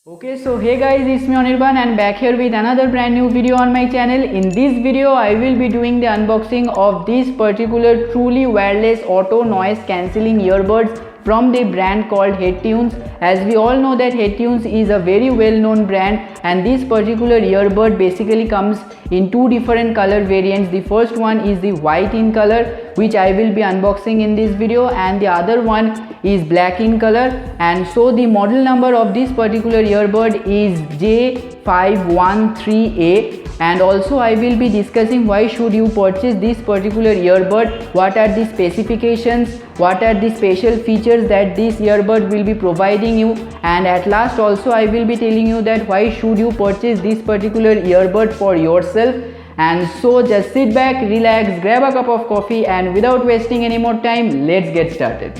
Okay, so hey guys, it's me Anirban and back here with another brand new video on my channel. In this video, I will be doing the unboxing of these particular truly wireless auto noise cancelling earbuds from the brand called HeadTunes. As we all know that HeadTunes is a very well known brand, and this particular earbud basically comes in two different color variants. The first one is the white in color, which I will be unboxing in this video, and the other one is black in color. And so the model number of this particular earbud is J513A. And also I will be discussing why should you purchase this particular earbud, what are the specifications, what are the special features that this earbud will be providing you, and at last also I will be telling you that why should you purchase this particular earbud for yourself. And so just sit back, relax, grab a cup of coffee, and without wasting any more time, let's get started.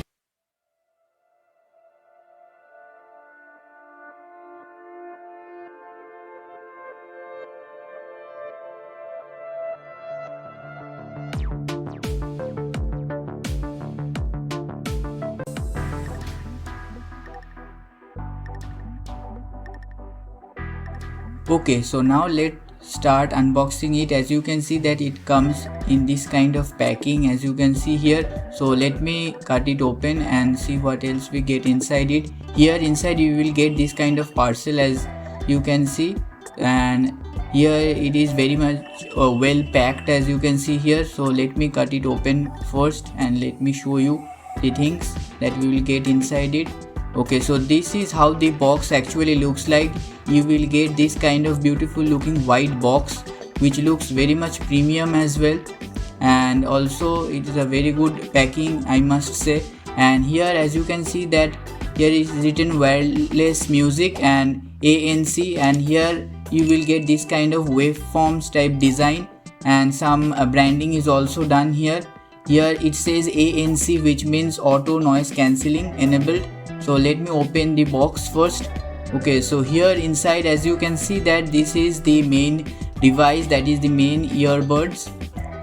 Okay, so now let's start unboxing it. As you can see that it comes in this kind of packing, as you can see here. So let me cut it open and see what else we get inside it. Here inside you will get this kind of parcel, as you can see, and here it is very much well packed, as you can see here. So let me cut it open first and let me show you the things that we will get inside it. Okay, so this is how the box actually looks like. You will get this kind of beautiful looking white box, which looks very much premium as well, and also it is a very good packing, I must say. And here as you can see that here is written wireless music and ANC, and here you will get this kind of waveforms type design, and some branding is also done here. Here it says ANC, which means auto noise cancelling enabled. So let me open the box first. Okay, so here inside as you can see that this is the main device, that is the main earbuds.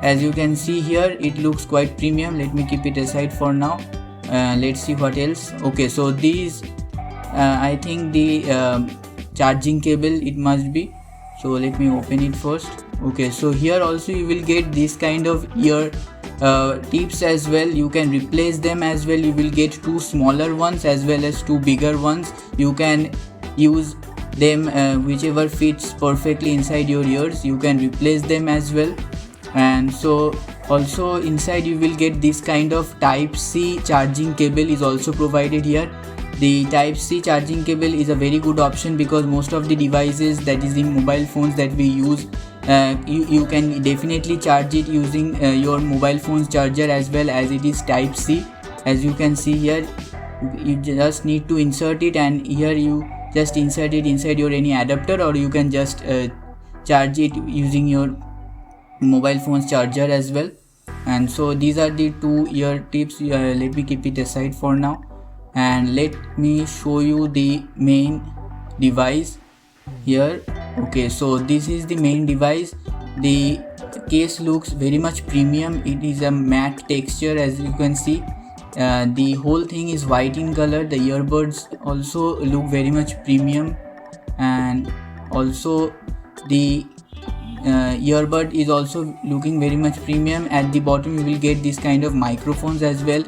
As you can see here it looks quite premium. Let me keep it aside for now. Let's see what else. Okay, so these I think the charging cable it must be. So let me open it first. Okay, so here also you will get this kind of ear tips as well. You can replace them as well. You will get two smaller ones as well as two bigger ones. You can use them whichever fits perfectly inside your ears. You can replace them as well. And so also inside you will get this kind of type C charging cable is also provided here. The type C charging cable is a very good option because most of the devices, that is the mobile phones that we use, you can definitely charge it using your mobile phone's charger, as well as it is type C. As you can see here, you just need to insert it, and here you just insert it inside your any adapter, or you can just charge it using your mobile phone's charger as well. And so these are the two ear tips. Let me keep it aside for now and let me show you the main device here. Okay, so this is the main device. The case looks very much premium. It is a matte texture, as you can see. The whole thing is white in color. The earbuds also look very much premium, and also the earbud is also looking very much premium. At the bottom you will get this kind of microphones as well,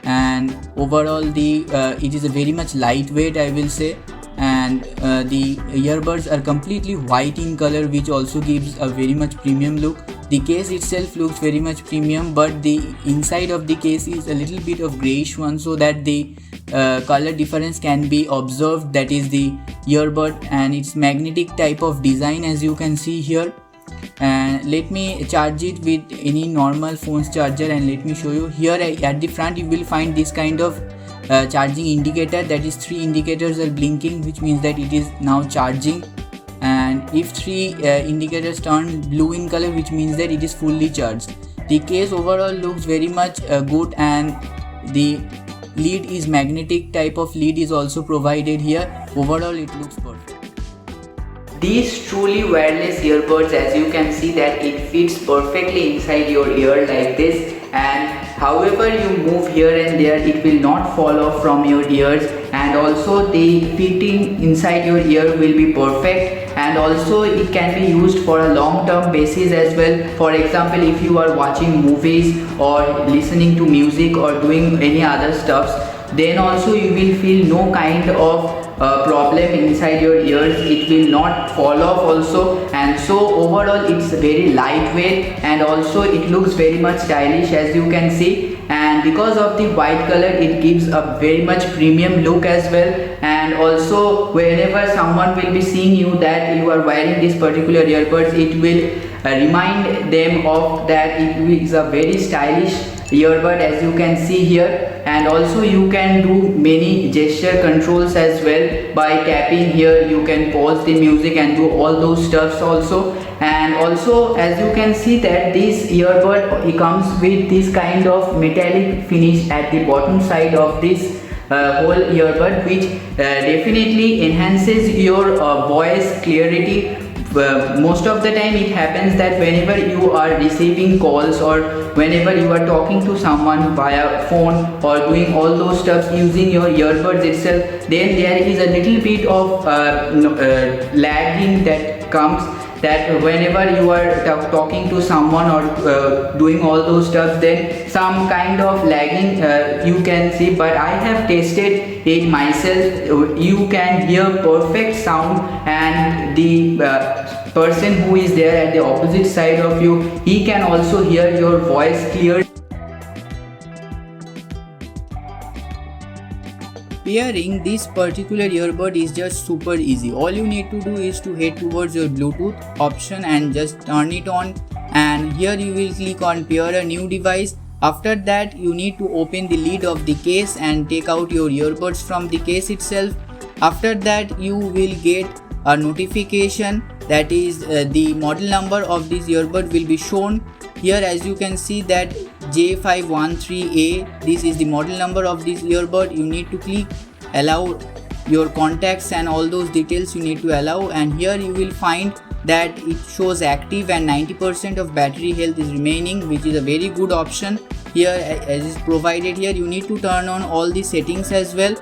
and overall the it is a very much lightweight, I will say. And the earbuds are completely white in color, which also gives a very much premium look. The case itself looks very much premium, but the inside of the case is a little bit of grayish one, so that the color difference can be observed. That is the earbud, and its magnetic type of design, as you can see here. And let me charge it with any normal phone's charger, and let me show you. Here at the front you will find this kind of charging indicator, that is 3 indicators are blinking, which means that it is now charging. And if 3 indicators turn blue in color, which means that it is fully charged. The case overall looks very much good, and the lead is magnetic type of lead is also provided here. Overall it looks perfect. These truly wireless earbuds, as you can see that it fits perfectly inside your ear like this, and however you move here and there, it will not fall off from your ears, and and also the fitting inside your ear will be perfect, and also it can be used for a long term basis as well. For example, if you are watching movies or listening to music or doing any other stuffs, then also you will feel no kind of problem inside your ears. It will not fall off also, and so overall it's very lightweight, and also it looks very much stylish as you can see. And because of the white color, it gives a very much premium look as well. And also whenever someone will be seeing you that you are wearing this particular earbuds, it will remind them of that it is a very stylish earbud as you can see here. And also you can do many gesture controls as well. By tapping here you can pause the music and do all those stuffs also. And also as you can see that this earbud, it comes with this kind of metallic finish at the bottom side of this whole earbud, which definitely enhances your voice clarity. Most of the time it happens that whenever you are receiving calls or whenever you are talking to someone via phone or doing all those stuff using your earbuds itself, then there is a little bit of lagging that comes, that whenever you are talking to someone or doing all those stuff, then some kind of lagging you can see. But I have tested it myself. You can hear perfect sound, and the person who is there at the opposite side of you, he can also hear your voice clear. Pairing this particular earbud is just super easy. All you need to do is to head towards your Bluetooth option and just turn it on, and here you will click on pair a new device. After that you need to open the lid of the case and take out your earbuds from the case itself. After that you will get a notification, that is the model number of this earbud will be shown here. As you can see that J513A, this is the model number of this earbud. You need to click allow your contacts and all those details you need to allow, and here you will find that it shows active and 90% of battery health is remaining, which is a very good option. Here as is provided here, you need to turn on all the settings as well.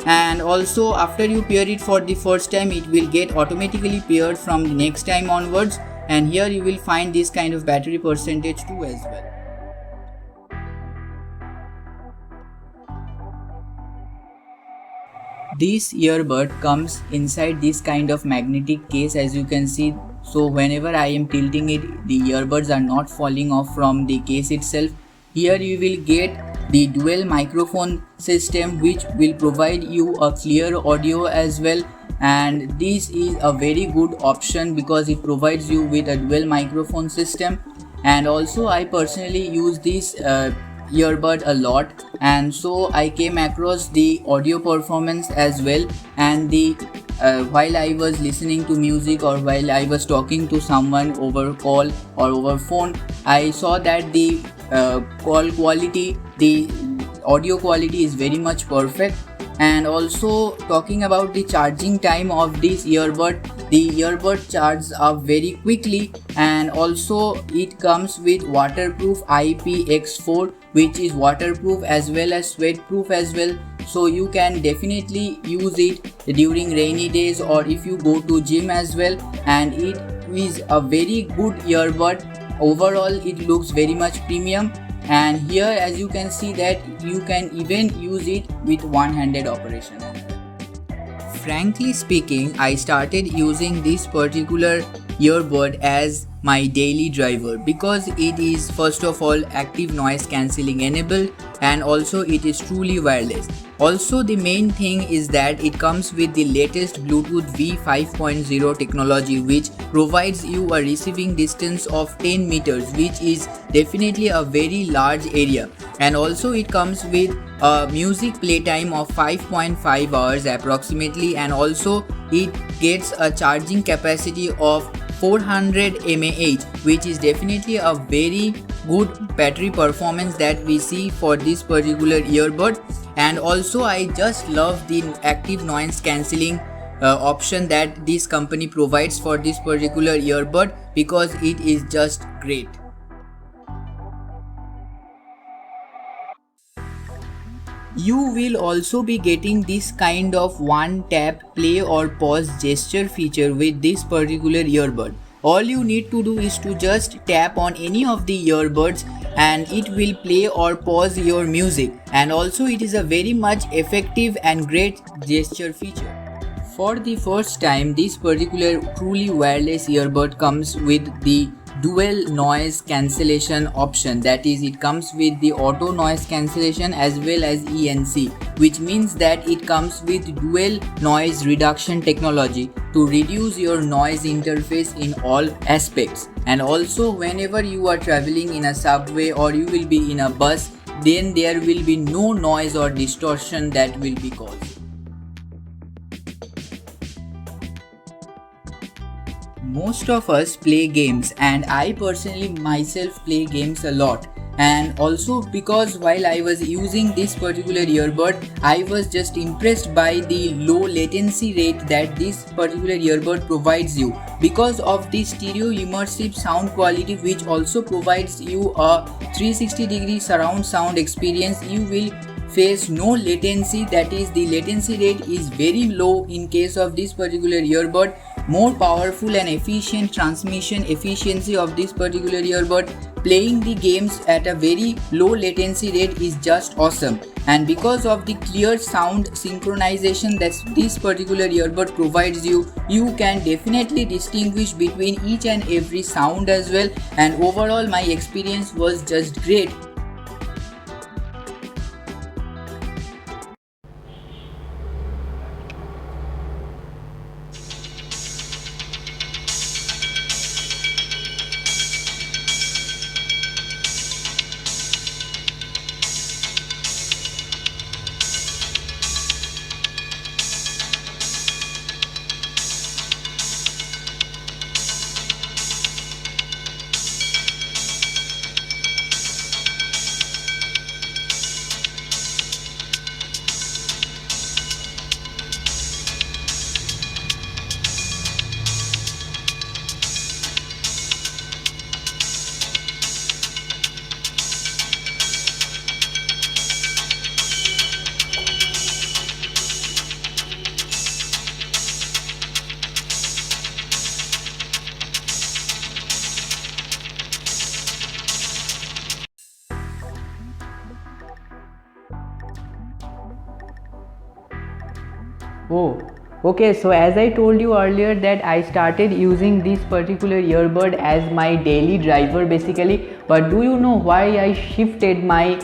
And also after you pair it for the first time, it will get automatically paired from the next time onwards, and here you will find this kind of battery percentage too as well. This earbud comes inside this kind of magnetic case as you can see. So whenever I am tilting it, the earbuds are not falling off from the case itself. Here you will get the dual microphone system, which will provide you a clear audio as well. And this is a very good option because it provides you with a dual microphone system. And also I personally use this earbud a lot, and so I came across the audio performance as well. And the while I was listening to music or while I was talking to someone over call or over phone, I saw that the call quality, the audio quality is very much perfect. And also talking about the charging time of this earbud, the earbud charges up very quickly, and also it comes with waterproof IPX4, which is waterproof as well as sweat proof as well. So you can definitely use it during rainy days or if you go to gym as well, and it is a very good earbud. Overall it looks very much premium, and here as you can see that you can even use it with one-handed operation as well. Frankly speaking, I started using this particular earbud as my daily driver because it is first of all active noise cancelling enabled, and also it is truly wireless. Also the main thing is that it comes with the latest Bluetooth V5.0 technology, which provides you a receiving distance of 10 meters, which is definitely a very large area. And also it comes with a music playtime of 5.5 hours approximately, and also it gets a charging capacity of 400 mAh, which is definitely a very good battery performance that we see for this particular earbud. And also I just love the active noise cancelling option that this company provides for this particular earbud because it is just great. You will also be getting this kind of one tap play or pause gesture feature with this particular earbud. All you need to do is to just tap on any of the earbuds and it will play or pause your music, and also it is a very much effective and great gesture feature. For the first time, this particular truly wireless earbud comes with the dual noise cancellation option. That is, it comes with the auto noise cancellation as well as ENC, which means that it comes with dual noise reduction technology to reduce your noise interface in all aspects. And also, whenever you are traveling in a subway or you will be in a bus, then there will be no noise or distortion that will be caused. Most of us play games, and I personally myself play games a lot. And also because while I was using this particular earbud, I was just impressed by the low latency rate that this particular earbud provides you. Because of the stereo immersive sound quality, which also provides you a 360-degree surround sound experience, you will face no latency. That is, the latency rate is very low in case of this particular earbud. More powerful and efficient transmission efficiency of this particular earbud. Playing the games at a very low latency rate is just awesome. And because of the clear sound synchronization that this particular earbud provides you, you can definitely distinguish between each and every sound as well. And overall my experience was just great. Oh, okay. So as I told you earlier that I started using this particular earbud as my daily driver basically. But do you know why I shifted my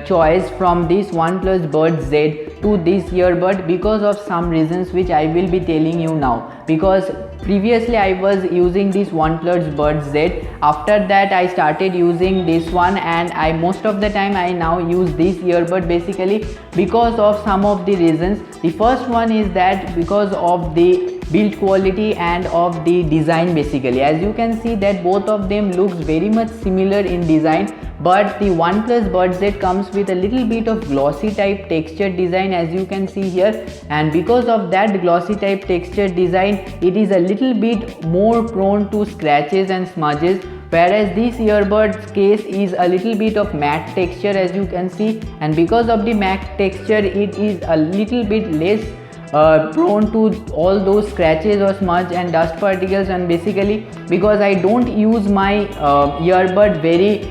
choice from this OnePlus Buds Z to this earbud? Because of some reasons which I will be telling you now. Because previously I was using this OnePlus Buds Z. After that I started using this one, and I most of the time I now use this earbud basically because of some of the reasons. The first one is that because of the build quality and of the design basically. As you can see that both of them looks very much similar in design, but the OnePlus Buds Z comes with a little bit of glossy type texture design, as you can see here, and because of that glossy type texture design it is a little bit more prone to scratches and smudges, whereas this earbud's case is a little bit of matte texture, as you can see, and because of the matte texture it is a little bit less prone to all those scratches or smudge and dust particles. And basically because I don't use my earbud very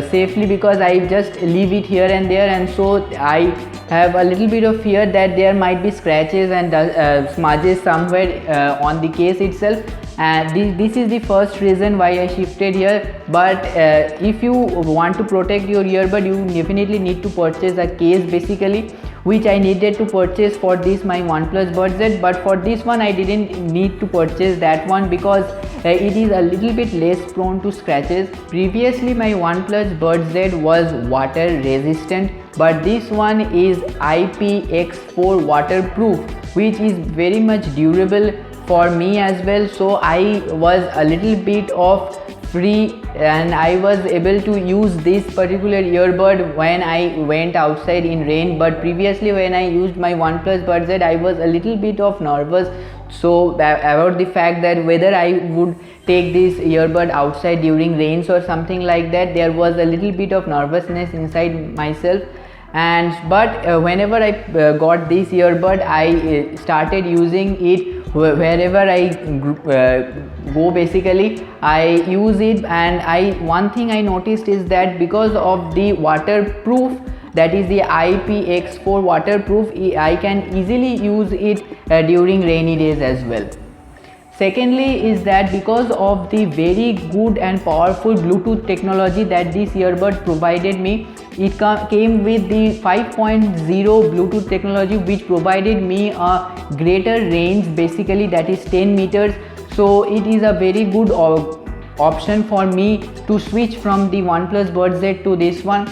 safely, because I just leave it here and there, and so I have a little bit of fear that there might be scratches and smudges somewhere on the case itself. And this is the first reason why I shifted here. But if you want to protect your earbud, you definitely need to purchase a case basically, which I needed to purchase for this my OnePlus Buds Z. But for this one I didn't need to purchase that one because it is a little bit less prone to scratches. Previously my OnePlus Buds Z was water resistant, but this one is IPX4 waterproof, which is very much durable for me as well. So I was a little bit of free and I was able to use this particular earbud when I went outside in rain. But previously when I used my OnePlus Buds Z, I was a little bit of nervous so about the fact that whether I would take this earbud outside during rains or something like that. There was a little bit of nervousness inside myself. But whenever I got this earbud, I started using it wherever I go. Basically I use it, and one thing I noticed is that because of the waterproof, that is the IPX4 waterproof, I can easily use it during rainy days as well. Secondly is that because of the very good and powerful Bluetooth technology that this earbud provided me, it came with the 5.0 Bluetooth technology, which provided me a greater range, basically that is 10 meters. So it is a very good option for me to switch from the OnePlus Buds Z to this one.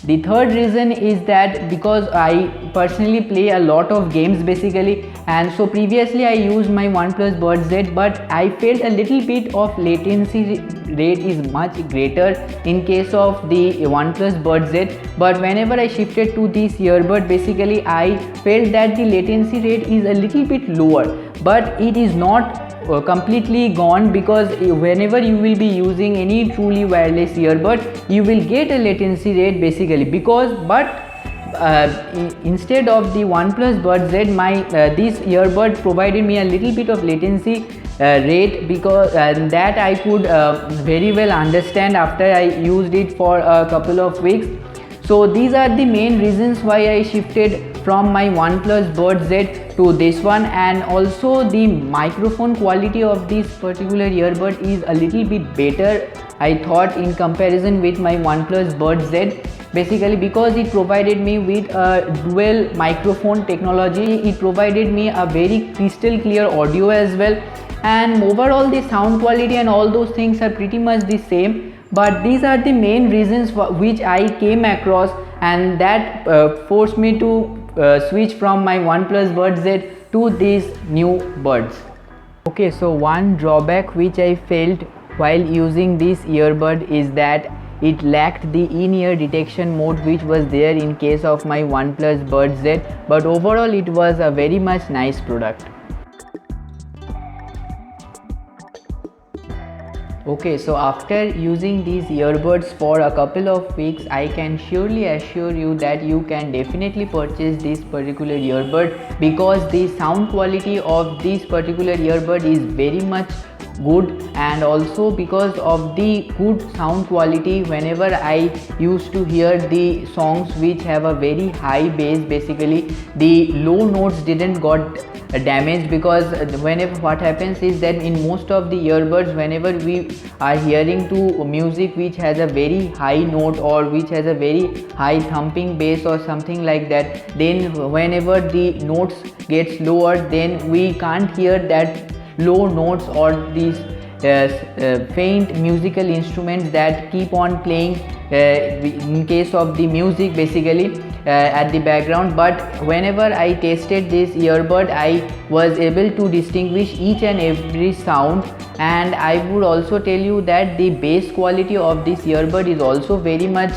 The third reason is that because I personally play a lot of games basically, and so previously I used my OnePlus Buds Z, but I felt a little bit of latency rate is much greater in case of the OnePlus Buds Z. But whenever I shifted to this earbud, basically I felt that the latency rate is a little bit lower, but it is not completely gone, because whenever you will be using any truly wireless earbud, you will get a latency rate basically, because instead of the OnePlus Buds Z, this earbud provided me a little bit of latency rate, because that I could very well understand after I used it for a couple of weeks. So these are the main reasons why I shifted from my OnePlus Buds Z to this one. And also the microphone quality of this particular earbud is a little bit better, I thought, in comparison with my OnePlus Buds Z, basically because it provided me with a dual microphone technology. It provided me a very crystal clear audio as well, and overall the sound quality and all those things are pretty much the same. But these are the main reasons which I came across, and that forced me to switch from my OnePlus Buds Z to these new buds. Okay, so one drawback which I felt while using this earbud is that it lacked the in-ear detection mode which was there in case of my OnePlus Buds Z, but overall it was a very much nice product. Okay, so after using these earbuds for a couple of weeks, I can surely assure you that you can definitely purchase this particular earbud, because the sound quality of this particular earbud is very much good, and also because of the good sound quality, whenever I used to hear the songs which have a very high bass, basically the low notes didn't got damaged, because whenever what happens is that in most of the earbuds, whenever we are hearing to music which has a very high note or which has a very high thumping bass or something like that, then whenever the notes gets lower, then we can't hear that low notes or these faint musical instruments that keep on playing in case of the music, basically at the background. But whenever I tested this earbud, I was able to distinguish each and every sound, and I would also tell you that the bass quality of this earbud is also very much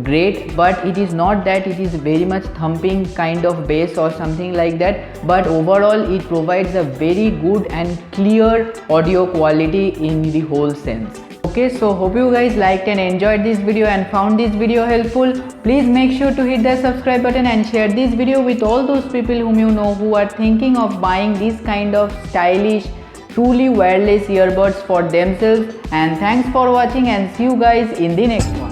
great, but it is not that it is very much thumping kind of bass or something like that, but overall it provides a very good and clear audio quality in the whole sense. Okay, so hope you guys liked and enjoyed this video and found this video helpful. Please make sure to hit the subscribe button and share this video with all those people whom you know who are thinking of buying this kind of stylish truly wireless earbuds for themselves. And thanks for watching, and see you guys in the next one.